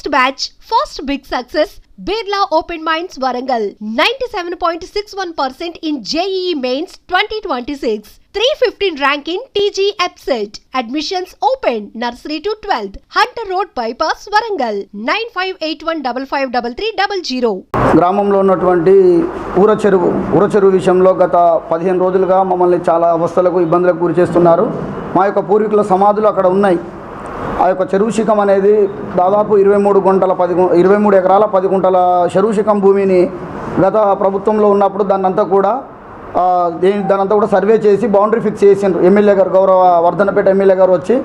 First batch, first big success, Birla Open Minds Warangal, 97.61% in JEE Mains 2026. 315 rank in TG EPSET. Admissions open. Nursery to 12th. Hunter Road Bypass Warangal. 9581553300. గ్రామంలో ఉన్నటువంటి ఊర చెరువు విషయంలో గత 15 రోజులుగా మమ్మల్ని చాలా అవస్థలకు ఇబ్బందులకు గురి చేస్తున్నారు. మా యొక్క పూర్వీకుల సమాధులు అక్కడ ఉన్నాయి. ఆ యొక్క చెరువు శిఖం అనేది దాదాపు 23 ఎకరాల 10 గుంటల చెరువు శిఖం భూమిని గత ప్రభుత్వంలో ఉన్నప్పుడు దాన్నంతా కూడా సర్వే చేసి బౌండరీ ఫిక్స్ చేసిండ్రు. ఎమ్మెల్యే గారు, గౌరవ వర్ధనపేట ఎమ్మెల్యే గారు వచ్చి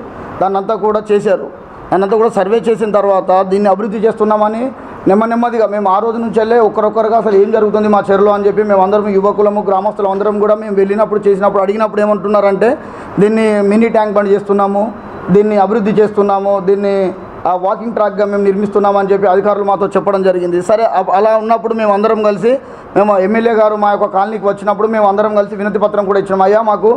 దాన్నంతా కూడా చేశారు. దాన్నంతా కూడా సర్వే చేసిన తర్వాత దీన్ని అభివృద్ధి చేస్తున్నామని నెమ్మదిగా మేము ఆ రోజు నుంచి వెళ్ళే ఒక్కరొక్కరుగా అసలు ఏం జరుగుతుంది మా చెరువులో అని చెప్పి మేము అందరం యువకులము గ్రామస్తులు అందరం కూడా మేము వెళ్ళినప్పుడు అడిగినప్పుడు ఏమంటున్నారంటే దీన్ని మినీ ట్యాంక్ బండ్ చేస్తున్నాము, దీన్ని అభివృద్ధి చేస్తున్నాము, దీన్ని వాకింగ్ ట్రాక్గా మేము నిర్మిస్తున్నాము అని చెప్పి అధికారులు మాతో చెప్పడం జరిగింది. సరే, అలా ఉన్నప్పుడు మేము అందరం కలిసి ఎమ్మెల్యే గారు మా యొక్క కాలనీకి వచ్చినప్పుడు మేము అందరం కలిసి వినతి పత్రం కూడా ఇచ్చినాం. అయ్యా, మాకు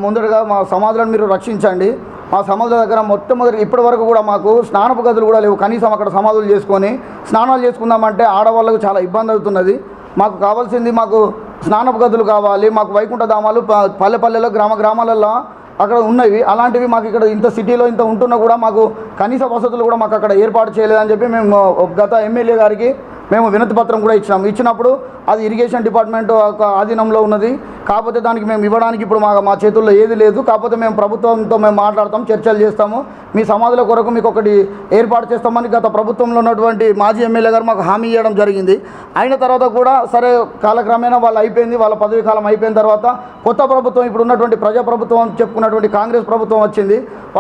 ముందరగా మా సమాధులను మీరు రక్షించండి. మా సమాధుల దగ్గర మొట్టమొదటి ఇప్పటి వరకు కూడా మాకు స్నానపు గదులు కూడా లేవు. కనీసం అక్కడ సమాధులు చేసుకొని స్నానాలు చేసుకుందామంటే ఆడవాళ్ళకు చాలా ఇబ్బంది అవుతున్నది. మాకు కావాల్సింది స్నానపు గదులు కావాలి. మాకు వైకుంఠ ధామాలు పల్లెల్లో గ్రామాలలో అక్కడ ఉన్నవి. అలాంటివి మాకు ఇక్కడ ఇంత సిటీలో ఇంత ఉంటున్నా కూడా మాకు కనీస వసతులు కూడా మాకు అక్కడ ఏర్పాటు చేయలేదని చెప్పి మేము గత ఎమ్మెల్యే గారికి మేము వినతి పత్రం కూడా ఇచ్చినప్పుడు అది ఇరిగేషన్ డిపార్ట్మెంట్ ఒక ఆధీనంలో ఉన్నది. కాకపోతే దానికి మేము ఇవ్వడానికి ఇప్పుడు మా చేతుల్లో ఏది లేదు. కాకపోతే మేము ప్రభుత్వంతో మాట్లాడతాం, చర్చలు చేస్తాము, మీ సమాధుల కొరకు మీకు ఒకటి ఏర్పాటు చేస్తామని గత ప్రభుత్వంలో ఉన్నటువంటి మాజీ ఎమ్మెల్యే గారు మాకు హామీ ఇవ్వడం జరిగింది. అయిన తర్వాత కూడా సరే, కాలక్రమేణా వాళ్ళ పదవీ కాలం అయిపోయిన తర్వాత కొత్త ప్రభుత్వం, ఇప్పుడు ఉన్నటువంటి ప్రజాప్రభుత్వం చెప్పుకున్నటువంటి కాంగ్రెస్ ప్రభుత్వం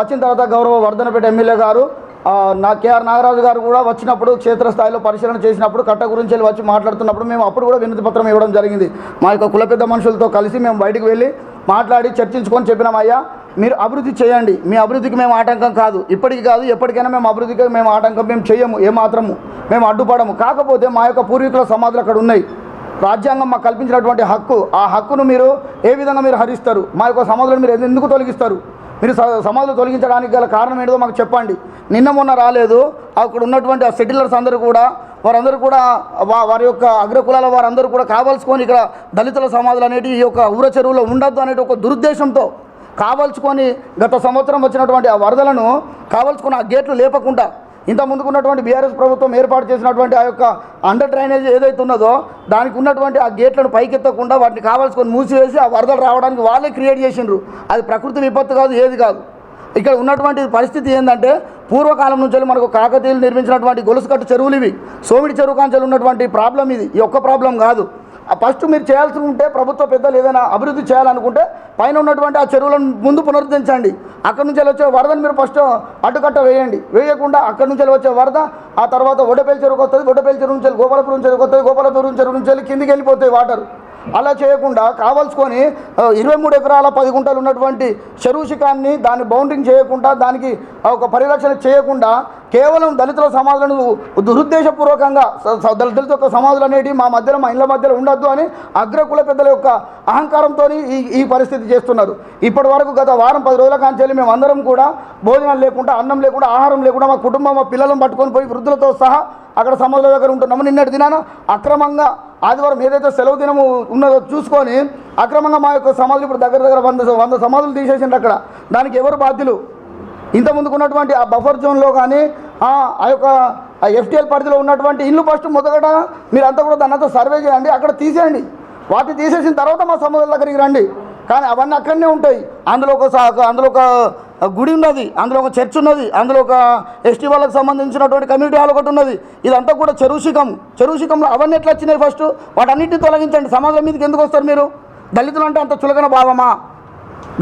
వచ్చిన తర్వాత గౌరవ వర్ధనపేట ఎమ్మెల్యే గారు కేఆర్ నాగరాజు గారు కూడా వచ్చినప్పుడు క్షేత్రస్థాయిలో పరిశీలన చేసినప్పుడు కట్ట గురించి వచ్చి మాట్లాడుతున్నప్పుడు మేము అప్పుడు కూడా వినతి పత్రం ఇవ్వడం జరిగింది. మా యొక్క కుల పెద్ద మనుషులతో కలిసి మేము బయటికి వెళ్ళి మాట్లాడి చర్చించుకొని చెప్పినాం, అయ్యా మీరు అభివృద్ధి చేయండి, మీ అభివృద్ధికి మేము ఆటంకం కాదు, ఇప్పటికి కాదు ఎప్పటికైనా మేము అభివృద్ధికి ఆటంకం మేము చేయము, ఏమాత్రము మేము అడ్డుపడము. కాకపోతే మా యొక్క పూర్వీకుల సమాధులు అక్కడ ఉన్నాయి. రాజ్యాంగం మాకు కల్పించినటువంటి హక్కు, ఆ హక్కును మీరు ఏ విధంగా మీరు హరిస్తారు? మా యొక్క సమాధులను మీరు ఎందుకు తొలగిస్తారు? మీరు సమాధులు తొలగించడానికి గల కారణం ఏంటో మాకు చెప్పండి. నిన్న మొన్న రాలేదు, అక్కడ ఉన్నటువంటి ఆ సెటిలర్స్ వారందరూ కూడా వారి యొక్క అగ్రకులాల వారందరూ కూడా కావాల్సుకొని ఇక్కడ దళితుల సమాధులు అనేవి ఈ యొక్క ఊర చెరువులో ఉండొద్దు అనే ఒక దురుద్దేశంతో కావాల్చుకొని గత సంవత్సరం వచ్చినటువంటి ఆ వరదలను కావాల్చుకొని ఆ గేట్లు లేపకుండా ఇంత ముందుకున్నటువంటి బీఆర్ఎస్ ప్రభుత్వం ఏర్పాటు చేసినటువంటి ఆ యొక్క అండర్ డ్రైనేజ్ ఏదైతే ఉన్నదో దానికి ఉన్నటువంటి ఆ గేట్లను పైకెత్తకుండా వాటిని కావాల్సుకొని మూసివేసి ఆ వరదలు రావడానికి వాళ్ళే క్రియేట్ చేసిండ్రు. అది ప్రకృతి విపత్తు కాదు, ఏది కాదు. ఇక్కడ ఉన్నటువంటి పరిస్థితి ఏంటంటే పూర్వకాలం నుంచి మనకు కాకతీయులు నిర్మించినటువంటి గొలుసుకట్టు చెరువులు ఇవి. సోమిడి చెరువు కాంచెలు ఉన్నటువంటి ప్రాబ్లం ఇది, ఈ ఒక్క ప్రాబ్లం కాదు. ఫస్ట్ మీరు చేయాల్సి ఉంటే ప్రభుత్వ పెద్దలు ఏదైనా అభివృద్ధి చేయాలనుకుంటే పైన ఉన్నటువంటి ఆ చెరువులను ముందు పునరుద్ధరించండి. అక్కడి నుంచి వచ్చే వరదను మీరు ఫస్ట్ అడ్డుకట్ట వేయకుండా అక్కడి నుంచి వచ్చే వరద ఆ తర్వాత ఒడపల్లి చెరువుకి వస్తుంది, ఒడపల్లి చెరువు నుంచి గోపాలపురం చెరువుకి వస్తుంది, గోపాలపురం చెరువు నుంచి కిందికి వెళ్ళిపోతాయి వాటర్. అలా చేయకుండా కావాల్సుకొని 23 ఎకరాల 10 గుంటలు ఉన్నటువంటి చెరువు శిఖాన్ని దాన్ని బౌండరింగ్ చేయకుండా, దానికి ఒక పరిరక్షణ చేయకుండా కేవలం దళితుల సమాధులను దురుద్దేశపూర్వకంగా దళితుల యొక్క సమాధులు అనేవి మా ఇళ్ళ మధ్యలో ఉండొద్దు అని అగ్రకుల పెద్దల యొక్క అహంకారంతో ఈ పరిస్థితి చేస్తున్నారు. ఇప్పటి వరకు గత వారం 10 రోజుల కాంచెల్లి మేము అందరం కూడా భోజనం లేకుండా, అన్నం లేకుండా, ఆహారం లేకుండా మా కుటుంబం మా పిల్లలను పట్టుకొని పోయి వృద్ధులతో సహా అక్కడ సమాధుల దగ్గర ఉంటున్నాము. నిన్నటి దినాన అక్రమంగా ఆదివారం ఏదైతే సెలవు దినము ఉన్నదో చూసుకొని అక్రమంగా మా యొక్క సమాధులు ఇప్పుడు దగ్గర 100 సమాధులు తీసేసిండ్రు. అక్కడ దానికి ఎవరు బాధ్యులు? ఇంత ముందుకున్నటువంటి ఆ బఫర్ జోన్లో కానీ ఆ యొక్క ఎఫ్టీఎల్ పరిధిలో ఉన్నటువంటి ఇల్లు ఫస్ట్ మొదట మీరంతా కూడా దాన్ని సర్వే చేయండి, అక్కడ తీసేయండి. వాటిని తీసేసిన తర్వాత మా సమాధుల దగ్గరికి రండి. కానీ అవన్నీ అక్కడనే ఉంటాయి. అందులో ఒక గుడి ఉన్నది, అందులో ఒక చర్చ్ ఉన్నది, అందులో ఒక ఎస్టీ వాళ్ళకి సంబంధించినటువంటి కమ్యూనిటీ హాల్ ఒకటి ఉన్నది. ఇదంతా కూడా చెరువు శిఖంలో అవన్నీ ఎట్లా వచ్చినాయి? ఫస్ట్ వాటన్నిటిని తొలగించండి. సమాజం మీదకి ఎందుకు వస్తారు మీరు? దళితులు అంటే అంత చులకన భావమా?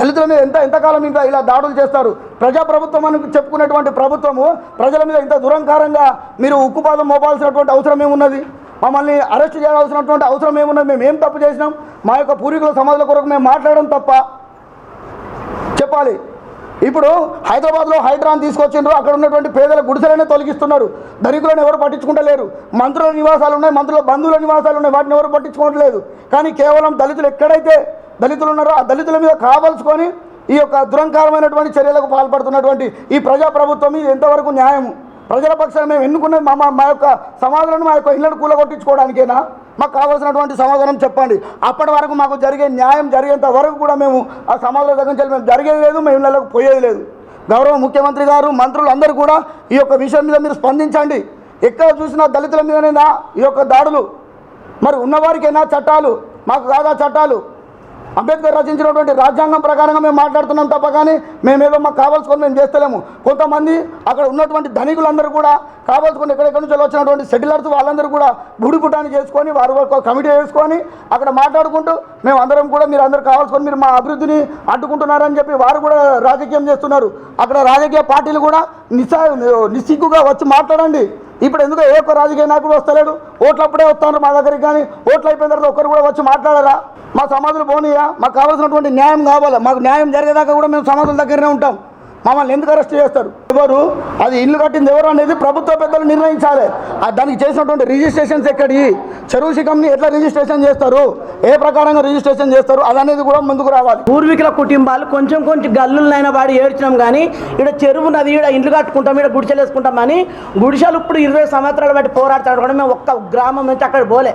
దళితుల మీద ఎంతకాలం ఇంకా ఇలా దాడులు చేస్తారు? ప్రజాప్రభుత్వం అని చెప్పుకునేటువంటి ప్రభుత్వము ప్రజల మీద ఇంత దురంకారంగా మీరు ఉక్కుపాదం మోపాల్సినటువంటి అవసరం ఏమున్నది? మమ్మల్ని అరెస్ట్ చేయాల్సినటువంటి అవసరం ఏమున్నది? మేము ఏం తప్పు చేసినాం? మా యొక్క పూర్వీకుల సమాధుల కొరకు మేము మాట్లాడడం తప్ప చెప్పాలి. ఇప్పుడు హైదరాబాద్లో హైడ్రాన్ తీసుకొచ్చిండ్రు, అక్కడ ఉన్నటువంటి పేదల గుడిసెలనే తొలగిస్తున్నారు. ధనికులను ఎవరు పట్టించుకుంటలేరు. మంత్రుల నివాసాలు ఉన్నాయి, మంత్రుల బంధువుల నివాసాలు ఉన్నాయి, వాటిని ఎవరు పట్టించుకోవట్లేదు. కానీ కేవలం దళితులు ఎక్కడైతే దళితులు ఉన్నారో ఆ దళితుల మీద కావాల్సుకొని ఈ యొక్క దురంకారమైనటువంటి చర్యలకు పాల్పడుతున్నటువంటి ఈ ప్రజాప్రభుత్వం ఇది ఎంతవరకు న్యాయము? ప్రజల పక్షాన మేము ఎన్నుకున్నది మా యొక్క సమాధానం మా యొక్క ఇళ్లను కూలగొట్టించుకోవడానికేనా? మాకు కావాల్సినటువంటి సమాధానం చెప్పండి. అప్పటి వరకు మాకు జరిగే న్యాయం జరిగేంత వరకు కూడా మేము ఆ సమాధానం దగ్గర మేము జరిగేది లేదు, మేము ఇళ్ళకు పోయేది లేదు. గౌరవ ముఖ్యమంత్రి గారు, మంత్రులు అందరూ కూడా ఈ యొక్క విషయం మీద మీరు స్పందించండి. ఎక్కడ చూసినా దళితుల మీదనైనా ఈ యొక్క దాడులు, మరి ఉన్నవారికైనా చట్టాలు, మాకు కాదా చట్టాలు? అంబేద్కర్ రచించినటువంటి రాజ్యాంగం ప్రకారంగా మేము మాట్లాడుతున్నాం తప్ప కానీ మేమేదో మాకు కావాల్సుకొని మేము చేస్తలేము. కొంతమంది అక్కడ ఉన్నటువంటి ధనికులందరూ కూడా కావాల్సుకొని ఎక్కడెక్కడి నుంచి వచ్చినటువంటి సెటిలర్స్ వాళ్ళందరూ కూడా బుడిపుటాన్ని చేసుకొని వారు ఒక కమిటీ వేసుకొని అక్కడ మాట్లాడుకుంటూ మేము అందరం కూడా మీరు అందరూ కావాల్సుకొని మీరు మా అభివృద్ధిని అడ్డుకుంటున్నారని చెప్పి వారు కూడా రాజకీయం చేస్తున్నారు. అక్కడ రాజకీయ పార్టీలు కూడా నిస్సిగ్గుగా వచ్చి మాట్లాడండి. ఇప్పుడు ఎందుకు ఏ ఒక్క రాజకీయ నాయకుడు వస్తలేడు? ఓట్లు అప్పుడే వస్తున్నారు మా దగ్గరికి, కానీ ఓట్లు అయిపోయిన తర్వాత ఒక్కరు కూడా వచ్చి మాట్లాడారా? మా సమాధులు పోనీయా? మాకు కావాల్సినటువంటి న్యాయం కావాలి. మాకు న్యాయం జరిగేదాకా కూడా మేము సమాధుల దగ్గరనే ఉంటాం. మమ్మల్ని ఎందుకు అరెస్ట్ చేస్తారు? ఎవరు అది ఇల్లు కట్టింది ఎవరు అనేది ప్రభుత్వ పెద్దలు నిర్ణయించాలి. దానికి చేసినటువంటి రిజిస్ట్రేషన్స్ ఎక్కడి? చెరువు శిఖంని ఎట్లా రిజిస్ట్రేషన్ చేస్తారు, ఏ ప్రకారంగా రిజిస్ట్రేషన్ చేస్తారు అదనేది కూడా ముందుకు రావాలి. పూర్వీకుల కుటుంబాలు కొంచెం గల్లులైన వాడి ఏడ్చినాం, కానీ ఇక్కడ చెరువు నది, ఇక్కడ ఇండ్లు కట్టుకుంటాం, ఇక్కడ గుడిసెలు వేసుకుంటామని గుడిసెలు ఇప్పుడు 20 సంవత్సరాలు బట్టి పోరాడతాడు కూడా మేము ఒక్క గ్రామం నుంచి అక్కడ పోలే.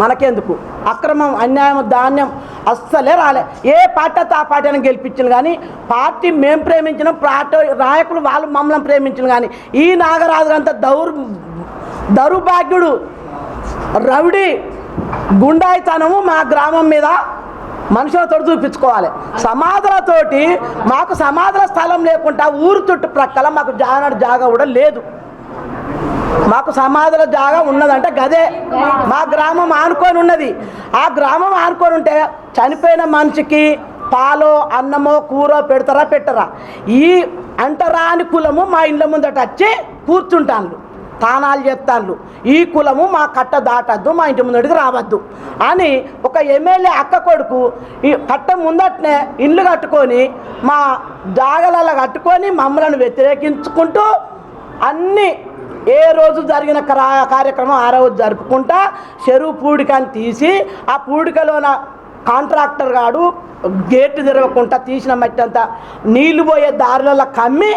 మనకెందుకు అక్రమం, అన్యాయం, ధాన్యం అస్సలే రాలే. ఏ పార్టీ ఆ పార్టీని గెలిపించింది, కానీ పార్టీ మేము ప్రేమించిన పార్టీ నాయకులు వాళ్ళు మమ్మల్ని ప్రేమించింది. కానీ ఈ నాగరాజు అంత దౌర్భాగ్యుడు, రౌడీ, గుండాయితనము మా గ్రామం మీద మనుషులతో చూపించుకోవాలి. సమాధులతోటి మాకు సమాధుల స్థలం లేకుండా ఊరు చుట్టుప్రక్కల మాకు జాగా కూడా లేదు. మాకు సమాధుల జాగా ఉన్నదంటే గదే మా గ్రామం ఆనుకొని ఉన్నది. ఆ గ్రామం ఆనుకొని ఉంటే చనిపోయిన మనిషికి పాలో అన్నమో కూరో పెడతారా పెట్టరా? ఈ అంటరాని కులము మా ఇండ్ల ముందట వచ్చి కూర్చుంటాను, తానాలు చేస్తాను. ఈ కులము మా కట్ట దాటద్దు, మా ఇంటి ముందటికి రావద్దు అని ఒక ఎమ్మెల్యే అక్క కొడుకు ఈ కట్ట ముందటనే ఇల్లు కట్టుకొని మా జాగలలో కట్టుకొని మమ్మల్ని వ్యతిరేకించుకుంటూ అన్నీ ఏ రోజు జరిగిన కార్యక్రమం ఆ రోజు జరుపుకుంటా చెరువు పూడికని తీసి ఆ పూడికలోన కాంట్రాక్టర్ గాడు గేటు తిరగకుండా తీసిన మట్టి అంతా నీళ్లు పోయే దారులలో కమ్మి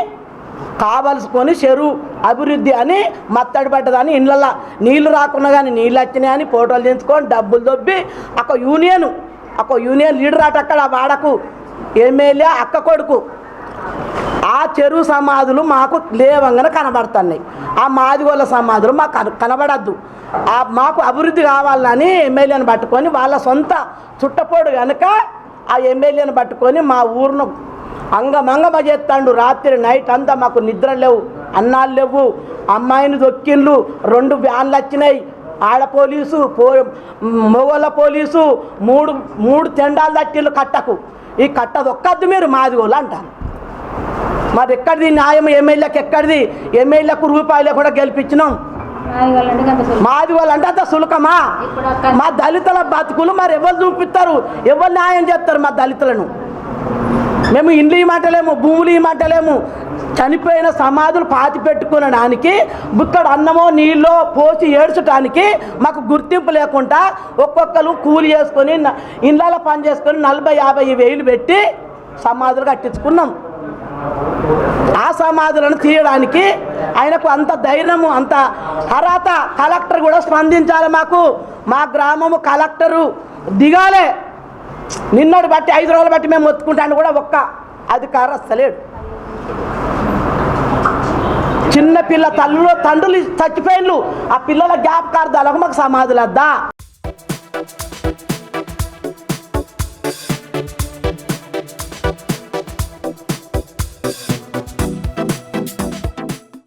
కావలసుకొని చెరువు అభివృద్ధి అని మత్తడి పడ్డదని ఇళ్ళల్లో నీళ్లు రాకుండా కానీ నీళ్ళు వచ్చినాయని ఫోటోలు దించుకొని డబ్బులు దొబ్బి ఒక యూనియన్ లీడర్ అట అక్కడ వాడకు ఎమ్మెల్యే అక్క కొడుకు. ఆ చెరువు సమాధులు మాకు లేవంగానే కనబడుతున్నాయి. ఆ మాదిగోళ్ళ సమాధులు మాకు కనబడద్దు. మాకు అభివృద్ధి కావాలని ఎమ్మెల్యేని పట్టుకొని వాళ్ళ సొంత చుట్టపోడు కనుక ఆ ఎమ్మెల్యేని పట్టుకొని మా ఊరును అంగమంగమ చేస్తాడు. రాత్రి నైట్ అంతా మాకు నిద్ర లేవు, అన్నాలు లేవు. అమ్మాయిని దొక్కిళ్ళు, 2 వ్యాన్లు వచ్చినాయి, ఆడ పోలీసు, మొగోళ్ళ పోలీసు, 3 తెండాలు తట్టిళ్ళు కట్టకు. ఈ కట్ట దొక్కద్దు మీరు మాదిగోళ్ళు అంటారు. మరి ఎక్కడిది న్యాయం? ఎమ్మెల్యేకి ఎక్కడిది? ఎమ్మెల్యేకు రూపాయలు కూడా గెలిపించినాం. మాది వాళ్ళు అంటే అంత సులకమా? మా దళితుల బతుకులు మరి ఎవరు చూపిస్తారు, ఎవరు న్యాయం చేస్తారు మా దళితులను? మేము ఇండ్లు ఇవ్వమంటలేము, భూములు ఇవ్వమంటలేము. చనిపోయిన సమాధులు పాతి పెట్టుకునడానికి బుక్కడు అన్నమో నీళ్ళో పోసి ఏడ్చడానికి మాకు గుర్తింపు లేకుండా ఒక్కొక్కరు కూలి చేసుకొని ఇళ్ళలో పని చేసుకొని 40-50 వేలు పెట్టి సమాధులు కట్టించుకున్నాం. ఆ సమాధులను తీయడానికి ఆయనకు అంత ధైర్యము, అంత అర్హత. కలెక్టర్ కూడా స్పందించాలి. మా గ్రామము కలెక్టరు దిగాలే. నిన్నటి బట్టి 5 రోజులు బట్టి మేము మొత్తుకుంటాను కూడా ఒక్క అధికారం వస్తలేడు. చిన్న పిల్ల తండ్రులు చచ్చిపోయిన్లు, ఆ పిల్లల జ్ఞాపకార్థాలకు మాకు సమాధులు వద్దా?